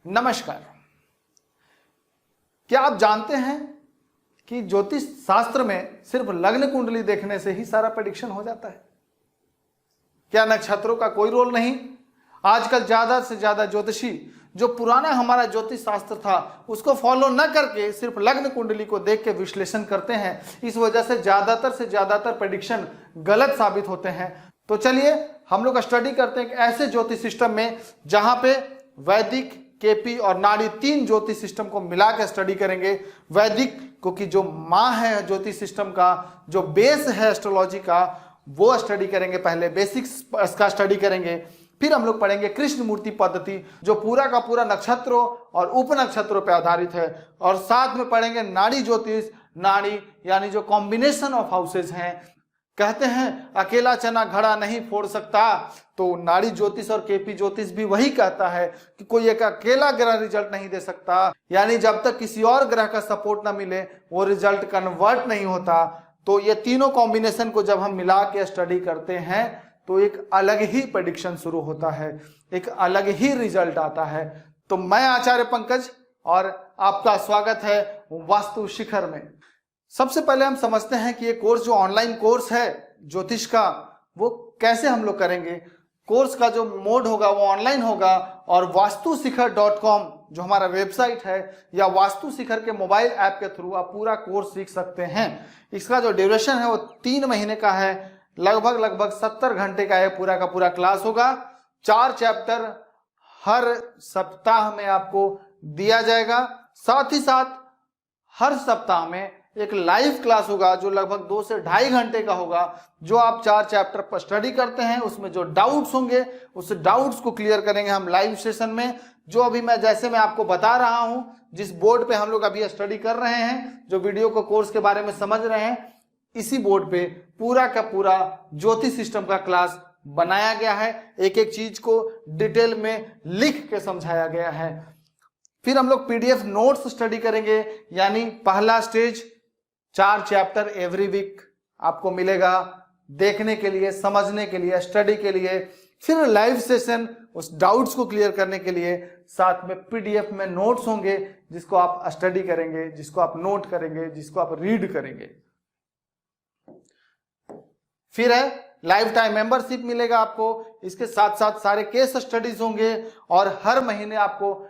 नमस्कार। क्या आप जानते हैं कि ज्योतिष शास्त्र में सिर्फ लग्न कुंडली देखने से ही सारा प्रेडिक्शन हो जाता है? क्या नक्षत्रों का कोई रोल नहीं? आजकल ज्यादा से ज्यादा ज्योतिषी जो पुराना हमारा ज्योतिष शास्त्र था उसको फॉलो न करके सिर्फ लग्न कुंडली को देख के विश्लेषण करते हैं। इस वजह से ज्यादातर प्रेडिक्शन गलत साबित होते हैं। तो चलिए हम लोग स्टडी करते हैं कि ऐसे ज्योतिष सिस्टम में जहां पे वैदिक, केपी और नाड़ी तीन ज्योतिष सिस्टम को मिला के स्टडी करेंगे। वैदिक क्योंकि जो माँ है ज्योतिष सिस्टम का, जो बेस है एस्ट्रोलॉजी का, वो स्टडी करेंगे। पहले बेसिक्स का स्टडी करेंगे, फिर हम लोग पढ़ेंगे कृष्ण मूर्ति पद्धति जो पूरा का पूरा नक्षत्रों और उप नक्षत्रों पर आधारित है, और साथ में पढ़ेंगे नाड़ी ज्योतिष। नाड़ी यानी जो कॉम्बिनेशन ऑफ हाउसेज हैं। कहते हैं अकेला चना घड़ा नहीं फोड़ सकता, तो नाड़ी ज्योतिष और केपी ज्योतिष भी वही कहता है कि कोई एक अकेला ग्रह रिजल्ट नहीं दे सकता, यानी जब तक किसी और ग्रह का सपोर्ट ना मिले वो रिजल्ट कन्वर्ट नहीं होता। तो ये तीनों कॉम्बिनेशन को जब हम मिला के स्टडी करते हैं तो एक अलग ही प्रेडिक्शन शुरू होता है, एक अलग ही रिजल्ट आता है। तो मैं आचार्य पंकज और आपका स्वागत है वास्तु शिखर में। सबसे पहले हम समझते हैं कि ये कोर्स जो ऑनलाइन कोर्स है ज्योतिष का, वो कैसे हम लोग करेंगे। कोर्स का जो मोड होगा वो ऑनलाइन होगा, और वास्तुशिखर.com जो हमारा वेबसाइट है या वास्तु शिखर के मोबाइल ऐप के थ्रू आप पूरा कोर्स सीख सकते हैं। इसका जो ड्यूरेशन है वो 3 महीने का है, लगभग 70 घंटे का है पूरा का पूरा क्लास होगा। 4 चैप्टर हर सप्ताह में आपको दिया जाएगा। साथ ही साथ हर सप्ताह में एक लाइव क्लास होगा जो लगभग 2 से 2.5 घंटे का होगा। जो आप 4 चैप्टर पर स्टडी करते हैं उसमें जो डाउट्स होंगे उस डाउट्स को क्लियर करेंगे हम लाइव सेशन में। जो अभी मैं आपको बता रहा हूं, जिस बोर्ड पे हम लोग अभी स्टडी कर रहे हैं, जो वीडियो को कोर्स के बारे में समझ रहे हैं, इसी बोर्ड पे पूरा का पूरा ज्योतिष सिस्टम का क्लास बनाया गया है। एक एक चीज को डिटेल में लिख के समझाया गया है। फिर हम लोग पीडीएफ नोट्स स्टडी करेंगे, यानी पहला स्टेज 4 चैप्टर एवरी वीक आपको मिलेगा देखने के लिए, समझने के लिए, स्टडी के लिए। फिर लाइव सेशन उस डाउट्स को क्लियर करने के लिए, साथ में पीडीएफ में नोट्स होंगे जिसको आप स्टडी करेंगे, जिसको आप नोट करेंगे, जिसको आप रीड करेंगे। फिर है लाइफ टाइम मेंबरशिप मिलेगा आपको। इसके साथ साथ सारे केस स्टडीज होंगे, और हर महीने आपको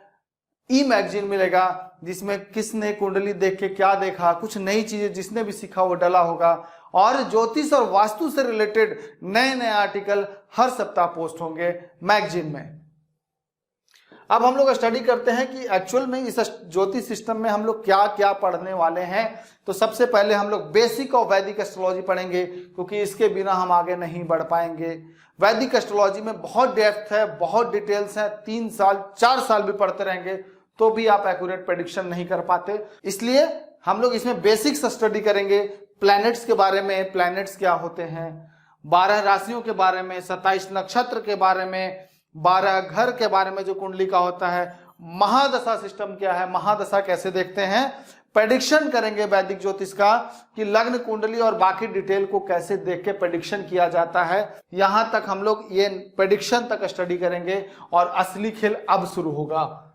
ई मैगजीन मिलेगा जिसमें किसने कुंडली देख के क्या देखा, कुछ नई चीजें जिसने भी सीखा वो डला होगा, और ज्योतिष और वास्तु से रिलेटेड नए नए आर्टिकल हर सप्ताह पोस्ट होंगे मैगजीन में। अब हम लोग स्टडी करते हैं कि एक्चुअल में इस ज्योतिष सिस्टम में हम लोग क्या क्या पढ़ने वाले हैं। तो सबसे पहले हम लोग बेसिक ऑफ वैदिक एस्ट्रोलॉजी पढ़ेंगे, क्योंकि इसके बिना हम आगे नहीं बढ़ पाएंगे। वैदिक एस्ट्रोलॉजी में बहुत डेप्थ है, बहुत डिटेल्स है। 3 साल 4 साल भी पढ़ते रहेंगे तो भी आप एक्यूरेट प्रेडिक्शन नहीं कर पाते। इसलिए हम लोग इसमें बेसिक्स स्टडी करेंगे, प्लैनेट्स के बारे में, प्लैनेट्स क्या होते हैं, 12 राशियों के बारे में, 27 नक्षत्र के बारे में, 12 घर के बारे में जो कुंडली का होता है, महादशा सिस्टम क्या है, महादशा कैसे देखते हैं, प्रेडिक्शन करेंगे वैदिक ज्योतिष का कि लग्न कुंडली और बाकी डिटेल को कैसे देख के प्रेडिक्शन किया जाता है। यहां तक हम लोग ये प्रेडिक्शन तक स्टडी करेंगे, और असली खेल अब शुरू होगा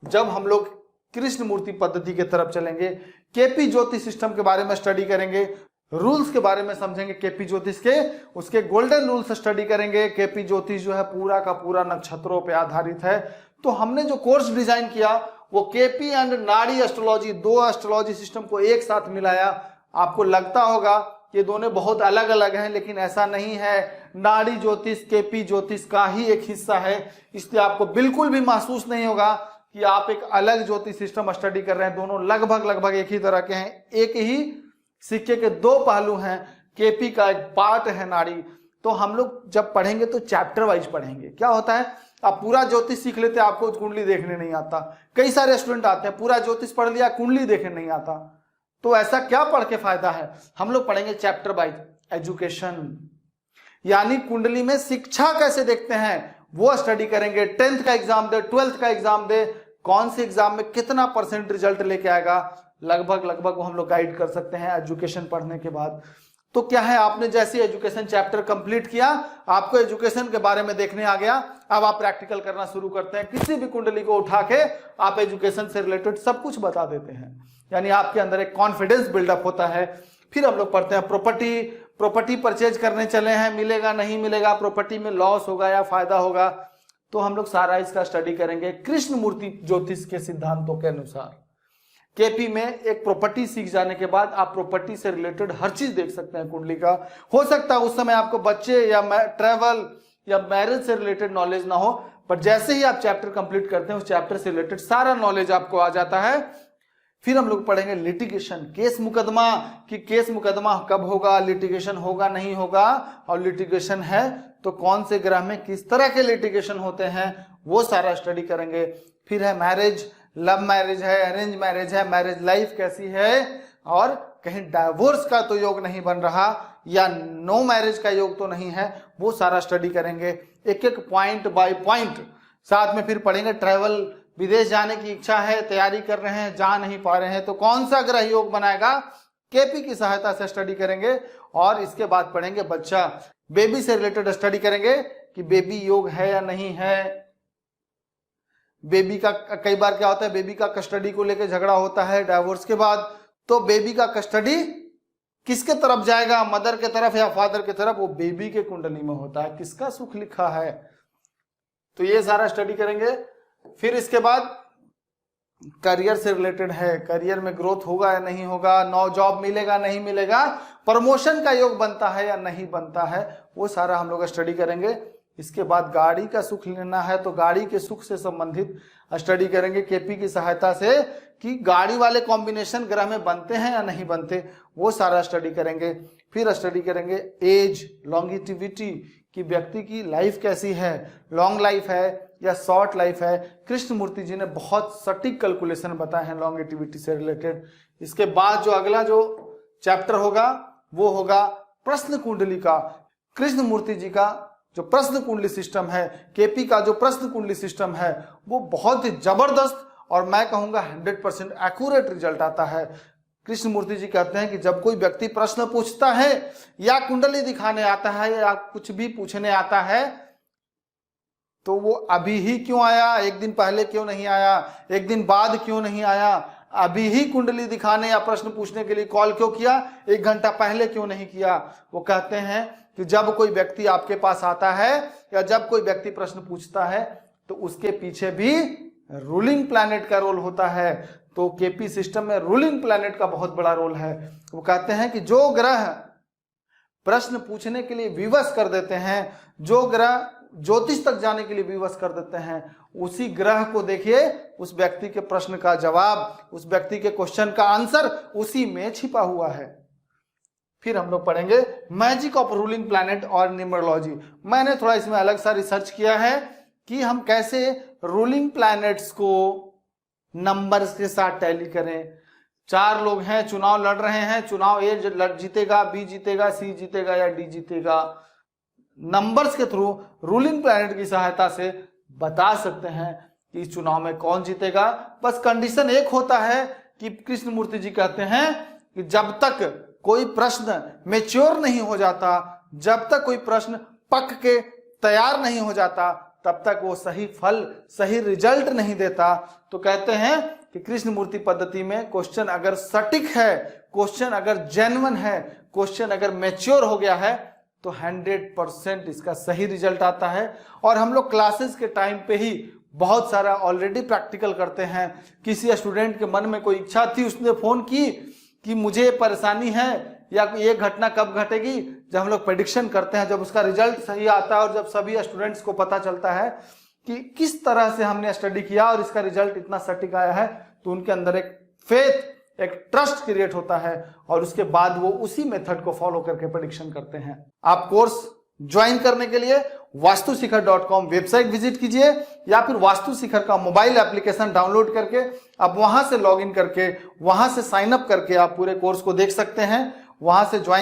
जब हम लोग कृष्ण मूर्ति पद्धति के तरफ चलेंगे। केपी ज्योतिष सिस्टम के बारे में स्टडी करेंगे, रूल्स के बारे में समझेंगे केपी ज्योतिष के, उसके गोल्डन रूल्स स्टडी करेंगे। केपी ज्योतिष जो है पूरा का पूरा नक्षत्रों पे आधारित है। तो हमने जो कोर्स डिजाइन किया वो केपी एंड नाड़ी एस्ट्रोलॉजी, 2 एस्ट्रोलॉजी सिस्टम को एक साथ मिलाया। आपको लगता होगा कि दोनों बहुत अलग अलग हैं, लेकिन ऐसा नहीं है। नाड़ी ज्योतिष केपी ज्योतिष का ही एक हिस्सा है, इसलिए आपको बिल्कुल भी महसूस नहीं होगा कि आप एक अलग ज्योतिष सिस्टम स्टडी कर रहे हैं। दोनों लगभग एक ही तरह के हैं, एक ही सिक्के के 2 पहलू हैं। केपी का एक पार्ट है नाड़ी। तो हम लोग जब पढ़ेंगे तो चैप्टर वाइज पढ़ेंगे। क्या होता है, आप पूरा ज्योतिष सीख लेते हैं, आपको कुंडली देखने नहीं आता। कई सारे स्टूडेंट आते हैं पूरा ज्योतिष पढ़ लिया, कुंडली देखने नहीं आता। तो ऐसा क्या पढ़ के फायदा है। हम लोग पढ़ेंगे चैप्टर वाइज एजुकेशन, यानी कुंडली में शिक्षा कैसे देखते हैं वो स्टडी करेंगे। 10th का एग्जाम दे, 12th का एग्जाम दे, कौन से एग्जाम में कितना % रिजल्ट लेके आएगा, लगभग वो हम लोग गाइड कर सकते हैं एजुकेशन पढ़ने के बाद। तो क्या है, आपने जैसे एजुकेशन चैप्टर कंप्लीट किया, आपको एजुकेशन के बारे में देखने आ गया, अब आप प्रैक्टिकल करना शुरू करते हैं। किसी भी कुंडली को उठा के आप एजुकेशन से रिलेटेड सब कुछ बता देते हैं, यानी आपके अंदर एक कॉन्फिडेंस बिल्डअप होता है। फिर हम लोग पढ़ते हैं प्रॉपर्टी परचेज करने चले हैं, मिलेगा नहीं मिलेगा, प्रॉपर्टी में लॉस होगा या फायदा होगा, तो हम लोग सारा इसका स्टडी करेंगे कृष्णमूर्ति ज्योतिष के सिद्धांतों के अनुसार। केपी में एक प्रॉपर्टी सीख जाने के बाद आप प्रॉपर्टी से रिलेटेड हर चीज देख सकते हैं कुंडली का। हो सकता है उस समय आपको बच्चे या ट्रैवल या मैरिज से रिलेटेड नॉलेज ना हो, पर जैसे ही आप चैप्टर कंप्लीट करते हैं उस चैप्टर से रिलेटेड सारा नॉलेज आपको आ जाता है। फिर हम लोग पढ़ेंगे लिटिगेशन, केस मुकदमा, कि केस मुकदमा कब होगा, लिटिगेशन होगा नहीं होगा, और लिटिगेशन है तो कौन से ग्रह में किस तरह के लिटिगेशन होते हैं, वो सारा स्टडी करेंगे। फिर है मैरिज, लव मैरिज है, अरेंज मैरिज है, मैरिज लाइफ कैसी है, और कहीं डाइवोर्स का तो योग नहीं बन रहा या नो मैरिज का योग तो नहीं है, वो सारा स्टडी करेंगे एक एक पॉइंट बाय पॉइंट। साथ में फिर पढ़ेंगे ट्रैवल, विदेश जाने की इच्छा है, तैयारी कर रहे हैं, जा नहीं पा रहे हैं, तो कौन सा ग्रह योग बनाएगा, केपी की सहायता से स्टडी करेंगे। और इसके बाद पढ़ेंगे बच्चा, बेबी से रिलेटेड स्टडी करेंगे कि बेबी योग है या नहीं है। बेबी का कई बार क्या होता है, बेबी का कस्टडी को लेकर झगड़ा होता है डाइवोर्स के बाद, तो बेबी का कस्टडी किसके तरफ जाएगा, मदर के तरफ या फादर के तरफ, वो बेबी के कुंडली में होता है, किसका सुख लिखा है, तो ये सारा स्टडी करेंगे। फिर इसके बाद करियर से रिलेटेड है, करियर में ग्रोथ होगा या नहीं होगा, नौ जॉब मिलेगा नहीं मिलेगा, प्रमोशन का योग बनता है या नहीं बनता है, वो सारा हम लोग स्टडी करेंगे। इसके बाद गाड़ी का सुख लेना है तो गाड़ी के सुख से संबंधित स्टडी करेंगे केपी की सहायता से, कि गाड़ी वाले कॉम्बिनेशन ग्रह में बनते हैं या नहीं बनते, वो सारा स्टडी करेंगे। फिर स्टडी करेंगे एज, लॉन्गिटिविटी, कि व्यक्ति की लाइफ कैसी है, लॉन्ग लाइफ है या शॉर्ट लाइफ है। कृष्णमूर्ति जी ने बहुत सटीक कैलकुलेशन बताए हैं लॉन्गिटिविटी से रिलेटेड। इसके बाद जो अगला जो चैप्टर होगा वो होगा प्रश्न कुंडली का। कृष्णमूर्ति जी का जो प्रश्न कुंडली सिस्टम है, केपी का जो प्रश्न कुंडली सिस्टम है, वो बहुत ही जबरदस्त और मैं कहूंगा 100% एक्यूरेट रिजल्ट आता है। कृष्णमूर्ति जी कहते हैं कि जब कोई व्यक्ति प्रश्न पूछता है या कुंडली दिखाने आता है या कुछ भी पूछने आता है, तो वो अभी ही क्यों आया, एक दिन पहले क्यों नहीं आया, एक दिन बाद क्यों नहीं आया, अभी ही कुंडली दिखाने या प्रश्न पूछने के लिए कॉल क्यों किया, एक घंटा पहले क्यों नहीं किया। वो कहते हैं कि जब कोई व्यक्ति आपके पास आता है या जब कोई व्यक्ति प्रश्न पूछता है तो उसके पीछे भी रूलिंग प्लैनेट का रोल होता है। तो केपी सिस्टम में रूलिंग प्लैनेट का बहुत बड़ा रोल है। वो कहते हैं कि जो ग्रह प्रश्न पूछने के लिए विवश कर देते हैं, जो ग्रह ज्योतिष तक जाने के लिए विवश कर देते हैं, उसी ग्रह को देखिए, उस व्यक्ति के प्रश्न का जवाब, उस व्यक्ति के क्वेश्चन का आंसर उसी में छिपा हुआ है। फिर हम लोग पढ़ेंगे मैजिक ऑफ रूलिंग प्लैनेट और न्यूमरोलॉजी। मैंने थोड़ा इसमें अलग सा रिसर्च किया है कि हम कैसे रूलिंग प्लैनेट्स को नंबर्स के साथ टैली करें। 4 लोग हैं, चुनाव लड़ रहे हैं, चुनाव ए जीतेगा, बी जीतेगा, सी जीतेगा या डी जीतेगा। नंबर्स के थ्रू रूलिंग प्लैनेट की सहायता से बता सकते हैं कि इस चुनाव में कौन जीतेगा। बस कंडीशन एक होता है कि कृष्णमूर्ति जी कहते हैं कि जब तक कोई प्रश्न मैच्योर नहीं हो जाता, जब तक कोई प्रश्न पक के तैयार नहीं हो जाता, तब तक वो सही फल, सही रिजल्ट नहीं देता। तो कहते हैं कि कृष्णमूर्ति पद्धति में क्वेश्चन अगर सटीक है, क्वेश्चन अगर जेन्युइन है, क्वेश्चन अगर मैच्योर हो गया है, तो 100% इसका सही रिजल्ट आता है। और हम लोग क्लासेस के टाइम पे ही बहुत सारा ऑलरेडी प्रैक्टिकल करते हैं। किसी स्टूडेंट के मन में कोई इच्छा थी, उसने फोन की कि मुझे परेशानी है या ये घटना कब घटेगी, जब हम लोग प्रेडिक्शन करते हैं, जब उसका रिजल्ट सही आता है और जब सभी स्टूडेंट्स को पता चलता है कि किस तरह से हमने स्टडी किया और इसका रिजल्ट इतना सटीक आया है, तो उनके अंदर एक फेथ, एक ट्रस्ट क्रिएट होता है और उसके बाद वो उसी मेथड को फॉलो करके प्रेडिक्शन करते हैं। आप कोर्स ज्वाइन करने के लिए वास्तुशिखर.com वेबसाइट विजिट कीजिए या फिर वास्तुशिखर का मोबाइल एप्लीकेशन डाउनलोड करके आप वहां से लॉगिन करके वहां से साइन अप करके आप पूरे कोर्स को देख सकते हैं। वहां से ज्वाइन